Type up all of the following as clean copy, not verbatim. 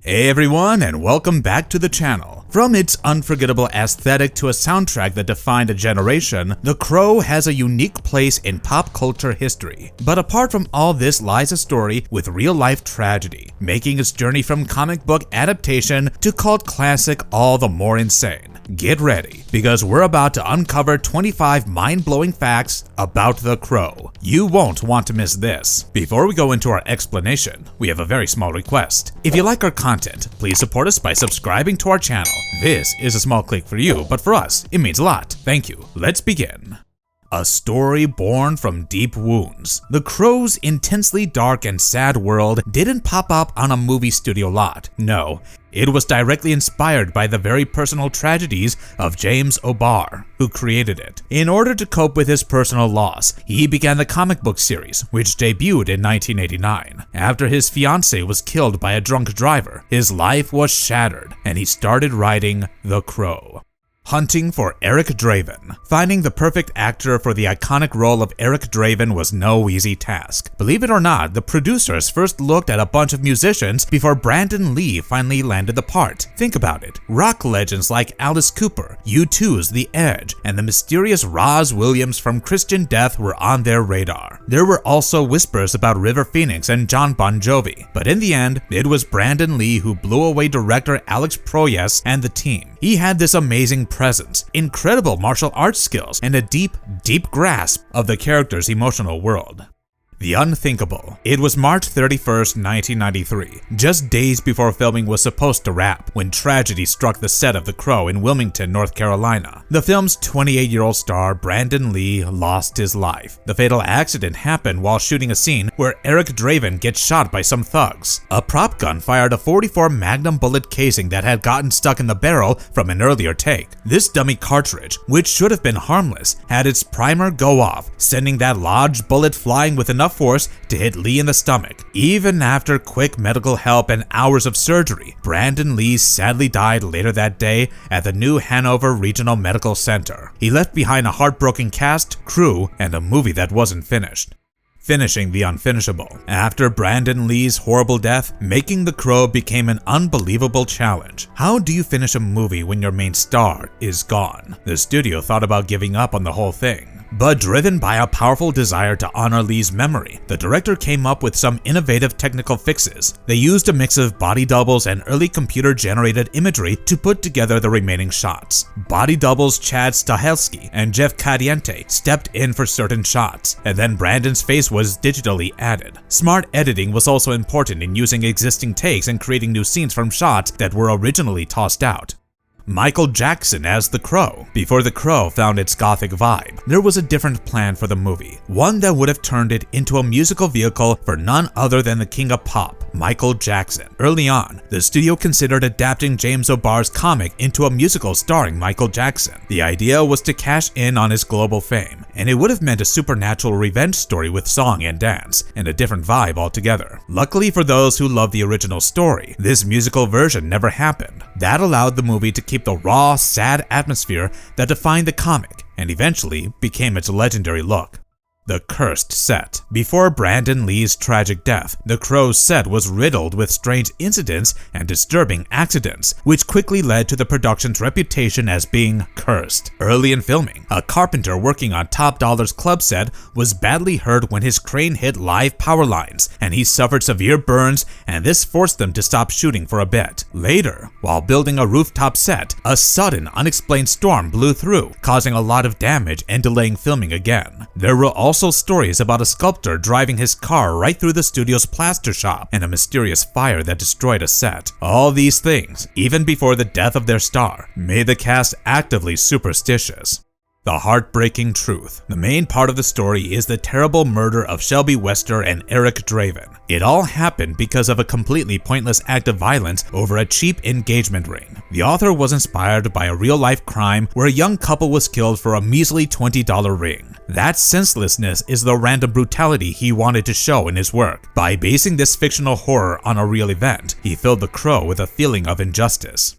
Hey everyone, and welcome back to the channel. From its unforgettable aesthetic to a soundtrack that defined a generation, The Crow has a unique place in pop culture history. But apart from all this lies a story with real-life tragedy, making its journey from comic book adaptation to cult classic all the more insane. Get ready, because we're about to uncover 25 mind-blowing facts about The Crow. You won't want to miss this. Before we go into our explanation, we have a very small request. If you like our content, please support us by subscribing to our channel. This is a small click for you, but for us, it means a lot. Thank you. Let's begin. A story born from deep wounds. The Crow's intensely dark and sad world didn't pop up on a movie studio lot. No, it was directly inspired by the very personal tragedies of James O'Barr, who created it. In order to cope with his personal loss, he began the comic book series, which debuted in 1989. After his fiancée was killed by a drunk driver, his life was shattered, and he started writing The Crow. Hunting for Eric Draven. Finding the perfect actor for the iconic role of Eric Draven was no easy task. Believe it or not, the producers first looked at a bunch of musicians before Brandon Lee finally landed the part. Think about it. Rock legends like Alice Cooper, U2's The Edge, and the mysterious Roz Williams from Christian Death were on their radar. There were also whispers about River Phoenix and Jon Bon Jovi, but in the end, it was Brandon Lee who blew away director Alex Proyas and the team. He had this amazing presence, incredible martial arts skills, and a deep grasp of the character's emotional world. The unthinkable. It was March 31st, 1993, just days before filming was supposed to wrap, when tragedy struck the set of The Crow in Wilmington, North Carolina. The film's 28-year-old star, Brandon Lee, lost his life. The fatal accident happened while shooting a scene where Eric Draven gets shot by some thugs. A prop gun fired a .44 Magnum bullet casing that had gotten stuck in the barrel from an earlier take. This dummy cartridge, which should have been harmless, had its primer go off, sending that large bullet flying with enough force to hit Lee in the stomach. Even after quick medical help and hours of surgery, Brandon Lee sadly died later that day at the New Hanover Regional Medical Center. He left behind a heartbroken cast, crew, and a movie that wasn't finished. Finishing the unfinishable. After Brandon Lee's horrible death, making The Crow became an unbelievable challenge. How do you finish a movie when your main star is gone? The studio thought about giving up on the whole thing. But driven by a powerful desire to honor Lee's memory, the director came up with some innovative technical fixes. They used a mix of body doubles and early computer-generated imagery to put together the remaining shots. Body doubles Chad Stahelski and Jeff Cadiente stepped in for certain shots, and then Brandon's face was digitally added. Smart editing was also important in using existing takes and creating new scenes from shots that were originally tossed out. Michael Jackson as The Crow. Before The Crow found its Gothic vibe, there was a different plan for the movie, one that would have turned it into a musical vehicle for none other than the king of pop, Michael Jackson. Early on, the studio considered adapting James O'Barr's comic into a musical starring Michael Jackson. The idea was to cash in on his global fame, and it would have meant a supernatural revenge story with song and dance, and a different vibe altogether. Luckily for those who love the original story, this musical version never happened. That allowed the movie to keep the raw, sad atmosphere that defined the comic and eventually became its legendary look. The cursed set. Before Brandon Lee's tragic death, The Crow's set was riddled with strange incidents and disturbing accidents, which quickly led to the production's reputation as being cursed. Early in filming, a carpenter working on Top Dollar's club set was badly hurt when his crane hit live power lines, and he suffered severe burns, and this forced them to stop shooting for a bit. Later, while building a rooftop set, a sudden, unexplained storm blew through, causing a lot of damage and delaying filming again. There were also stories about a sculptor driving his car right through the studio's plaster shop and a mysterious fire that destroyed a set. All these things, even before the death of their star, made the cast actively superstitious. The heartbreaking truth. The main part of the story is the terrible murder of Shelby Wester and Eric Draven. It all happened because of a completely pointless act of violence over a cheap engagement ring. The author was inspired by a real-life crime where a young couple was killed for a measly $20 ring. That senselessness is the random brutality he wanted to show in his work. By basing this fictional horror on a real event, he filled The Crow with a feeling of injustice.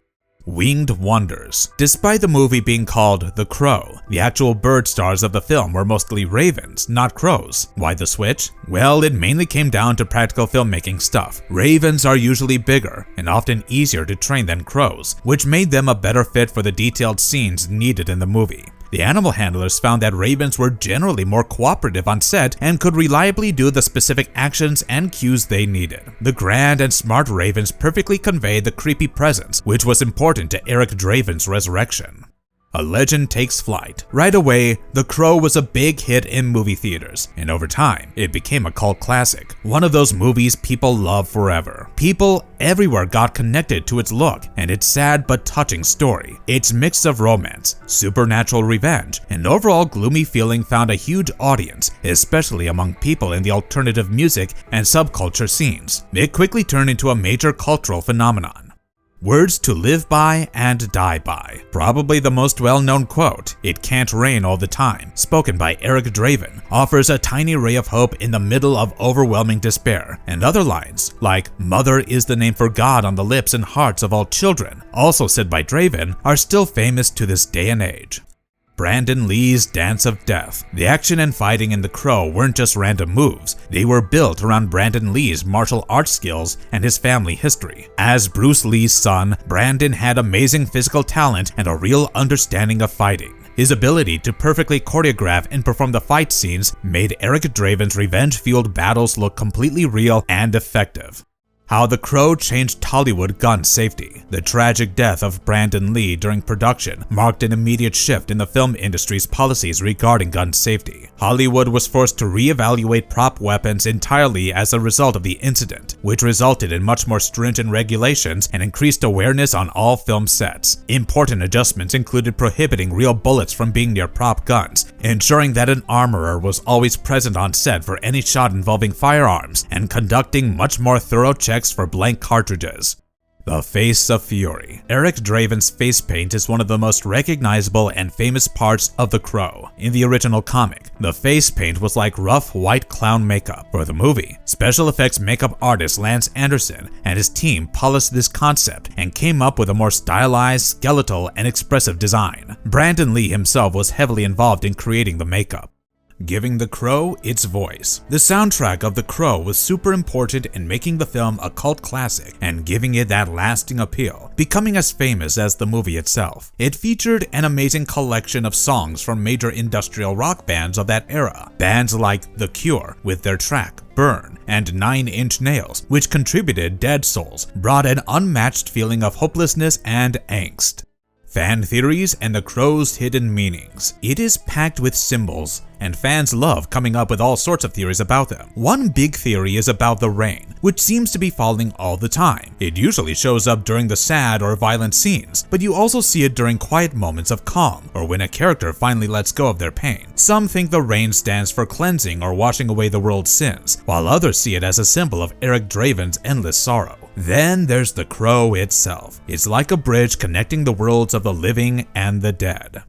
Winged Wonders. Despite the movie being called The Crow, the actual bird stars of the film were mostly ravens, not crows. Why the switch? Well, it mainly came down to practical filmmaking stuff. Ravens are usually bigger and often easier to train than crows, which made them a better fit for the detailed scenes needed in the movie. The animal handlers found that ravens were generally more cooperative on set and could reliably do the specific actions and cues they needed. The grand and smart ravens perfectly conveyed the creepy presence, which was important to Eric Draven's resurrection. A legend takes flight. Right away, The Crow was a big hit in movie theaters, and over time, it became a cult classic. One of those movies people love forever. People everywhere got connected to its look and its sad but touching story. Its mix of romance, supernatural revenge, and overall gloomy feeling found a huge audience, especially among people in the alternative music and subculture scenes. It quickly turned into a major cultural phenomenon. Words to live by and die by. Probably the most well-known quote, "It can't rain all the time," spoken by Eric Draven, offers a tiny ray of hope in the middle of overwhelming despair, and other lines, like "Mother is the name for God on the lips and hearts of all children," also said by Draven, are still famous to this day and age. Brandon Lee's Dance of Death. The action and fighting in The Crow weren't just random moves, they were built around Brandon Lee's martial arts skills and his family history. As Bruce Lee's son, Brandon had amazing physical talent and a real understanding of fighting. His ability to perfectly choreograph and perform the fight scenes made Eric Draven's revenge-fueled battles look completely real and effective. How The Crow changed Hollywood gun safety. The tragic death of Brandon Lee during production marked an immediate shift in the film industry's policies regarding gun safety. Hollywood was forced to reevaluate prop weapons entirely as a result of the incident, which resulted in much more stringent regulations and increased awareness on all film sets. Important adjustments included prohibiting real bullets from being near prop guns, ensuring that an armorer was always present on set for any shot involving firearms, and conducting much more thorough checks for blank cartridges. The Face of Fury. Eric Draven's face paint is one of the most recognizable and famous parts of The Crow. In the original comic, the face paint was like rough white clown makeup. For the movie, special effects makeup artist Lance Anderson and his team polished this concept and came up with a more stylized, skeletal, and expressive design. Brandon Lee himself was heavily involved in creating the makeup. Giving The Crow its voice. The soundtrack of The Crow was super important in making the film a cult classic and giving it that lasting appeal, becoming as famous as the movie itself. It featured an amazing collection of songs from major industrial rock bands of that era. Bands like The Cure with their track Burn, and 9 Inch Nails, which contributed Dead Souls, brought an unmatched feeling of hopelessness and angst. Fan theories and The Crow's hidden meanings. It is packed with symbols, and fans love coming up with all sorts of theories about them. One big theory is about the rain, which seems to be falling all the time. It usually shows up during the sad or violent scenes, but you also see it during quiet moments of calm, or when a character finally lets go of their pain. Some think the rain stands for cleansing or washing away the world's sins, while others see it as a symbol of Eric Draven's endless sorrow. Then there's The Crow itself. It's like a bridge connecting the worlds of the living and the dead.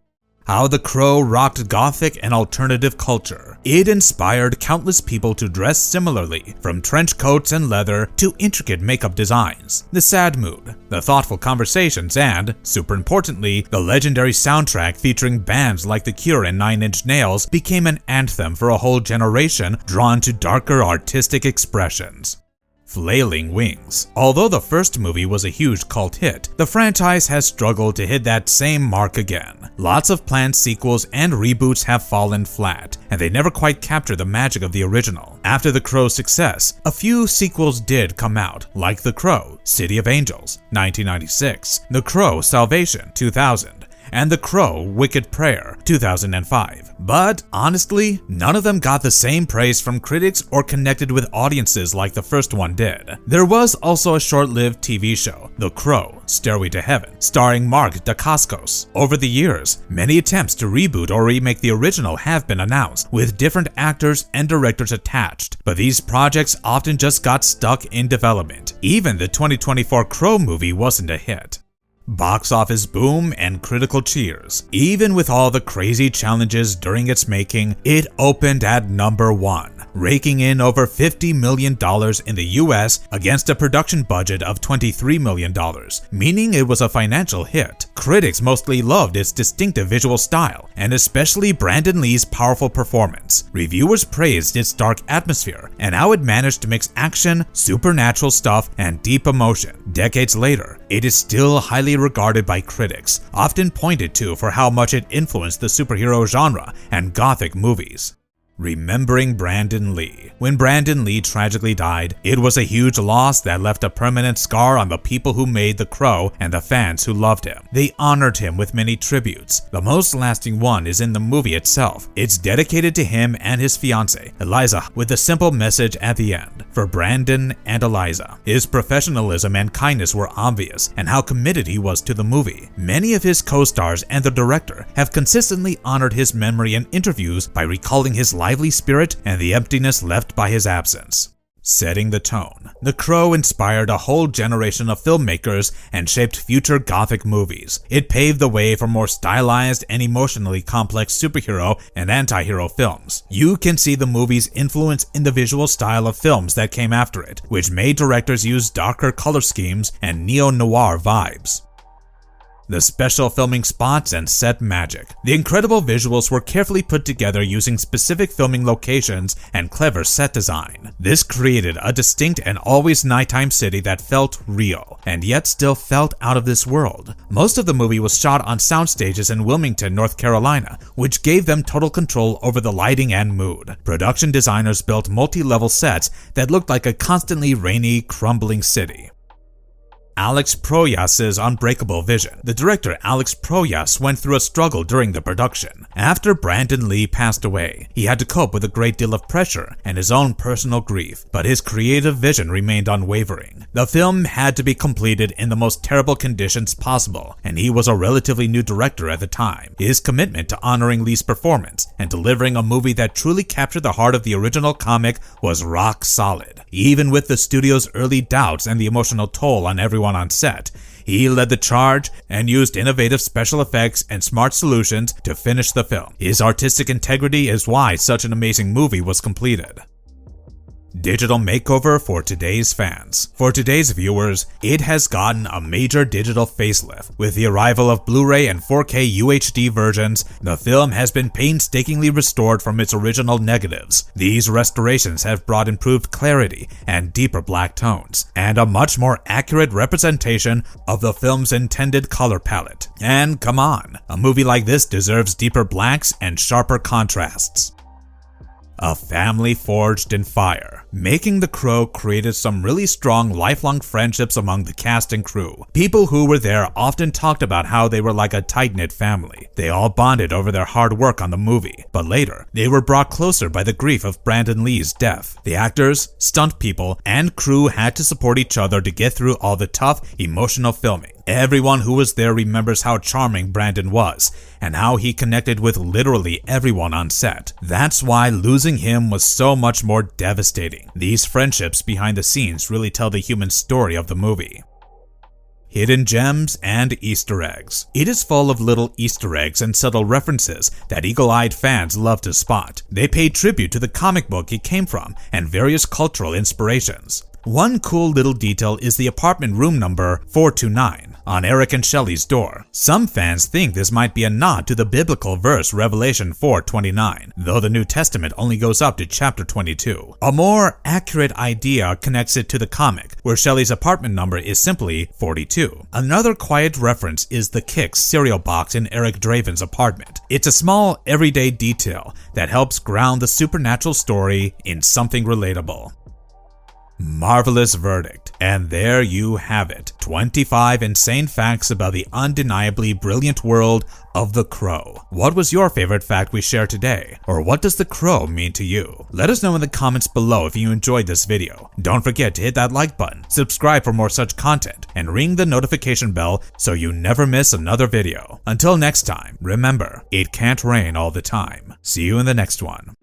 How The Crow rocked Gothic and alternative culture. It inspired countless people to dress similarly, from trench coats and leather to intricate makeup designs. The sad mood, the thoughtful conversations, and, super importantly, the legendary soundtrack featuring bands like The Cure and 9 Inch Nails became an anthem for a whole generation drawn to darker artistic expressions. Flailing Wings. Although the first movie was a huge cult hit, the franchise has struggled to hit that same mark again. Lots of planned sequels and reboots have fallen flat, and they never quite captured the magic of the original. After The Crow's success, a few sequels did come out, like The Crow, City of Angels, 1996, The Crow, Salvation, 2000, and The Crow, Wicked Prayer, 2005. But honestly, none of them got the same praise from critics or connected with audiences like the first one did. There was also a short-lived TV show, The Crow, Stairway to Heaven, starring Mark Dacascos. Over the years, many attempts to reboot or remake the original have been announced, with different actors and directors attached, but these projects often just got stuck in development. Even the 2024 Crow movie wasn't a hit. Box office boom and critical cheers. Even with all the crazy challenges during its making, it opened at #1, raking in over $50 million in the US against a production budget of $23 million, meaning it was a financial hit. Critics mostly loved its distinctive visual style, and especially Brandon Lee's powerful performance. Reviewers praised its dark atmosphere and how it managed to mix action, supernatural stuff, and deep emotion. Decades later, it is still highly regarded by critics, often pointed to for how much it influenced the superhero genre and Gothic movies. Remembering Brandon Lee. When Brandon Lee tragically died, it was a huge loss that left a permanent scar on the people who made The Crow and the fans who loved him. They honored him with many tributes. The most lasting one is in the movie itself. It's dedicated to him and his fiancée, Eliza, with a simple message at the end for Brandon and Eliza. His professionalism and kindness were obvious, and how committed he was to the movie. Many of his co-stars and the director have consistently honored his memory in interviews by recalling his lively spirit and the emptiness left by his absence. Setting the tone. The Crow inspired a whole generation of filmmakers and shaped future Gothic movies. It paved the way for more stylized and emotionally complex superhero and anti-hero films. You can see the movie's influence in the visual style of films that came after it, which made directors use darker color schemes and neo-noir vibes. The special filming spots and set magic. The incredible visuals were carefully put together using specific filming locations and clever set design. This created a distinct and always nighttime city that felt real, and yet still felt out of this world. Most of the movie was shot on sound stages in Wilmington, North Carolina, which gave them total control over the lighting and mood. Production designers built multi-level sets that looked like a constantly rainy, crumbling city. Alex Proyas's unbreakable vision. The director Alex Proyas went through a struggle during the production. After Brandon Lee passed away, he had to cope with a great deal of pressure and his own personal grief, but his creative vision remained unwavering. The film had to be completed in the most terrible conditions possible, and he was a relatively new director at the time. His commitment to honoring Lee's performance and delivering a movie that truly captured the heart of the original comic was rock solid. Even with the studio's early doubts and the emotional toll on everyone on set, he led the charge and used innovative special effects and smart solutions to finish the film. His artistic integrity is why such an amazing movie was completed. Digital makeover for today's fans. For today's viewers, it has gotten a major digital facelift. With the arrival of Blu-ray and 4K UHD versions, the film has been painstakingly restored from its original negatives. These restorations have brought improved clarity and deeper black tones, and a much more accurate representation of the film's intended color palette. And come on, a movie like this deserves deeper blacks and sharper contrasts. A family forged in fire. Making The Crow created some really strong lifelong friendships among the cast and crew. People who were there often talked about how they were like a tight-knit family. They all bonded over their hard work on the movie, but later, they were brought closer by the grief of Brandon Lee's death. The actors, stunt people, and crew had to support each other to get through all the tough, emotional filming. Everyone who was there remembers how charming Brandon was, and how he connected with literally everyone on set. That's why losing him was so much more devastating. These friendships behind the scenes really tell the human story of the movie. Hidden gems and Easter eggs. It is full of little Easter eggs and subtle references that eagle-eyed fans love to spot. They pay tribute to the comic book it came from and various cultural inspirations. One cool little detail is the apartment room number 429 on Eric and Shelley's door. Some fans think this might be a nod to the biblical verse Revelation 4:29, though the New Testament only goes up to chapter 22. A more accurate idea connects it to the comic, where Shelley's apartment number is simply 42. Another quiet reference is the Kix cereal box in Eric Draven's apartment. It's a small, everyday detail that helps ground the supernatural story in something relatable. Marvelous verdict. And there you have it. 25 insane facts about the undeniably brilliant world of The Crow. What was your favorite fact we shared today? Or what does The Crow mean to you? Let us know in the comments below if you enjoyed this video. Don't forget to hit that like button, subscribe for more such content, and ring the notification bell so you never miss another video. Until next time, remember, it can't rain all the time. See you in the next one.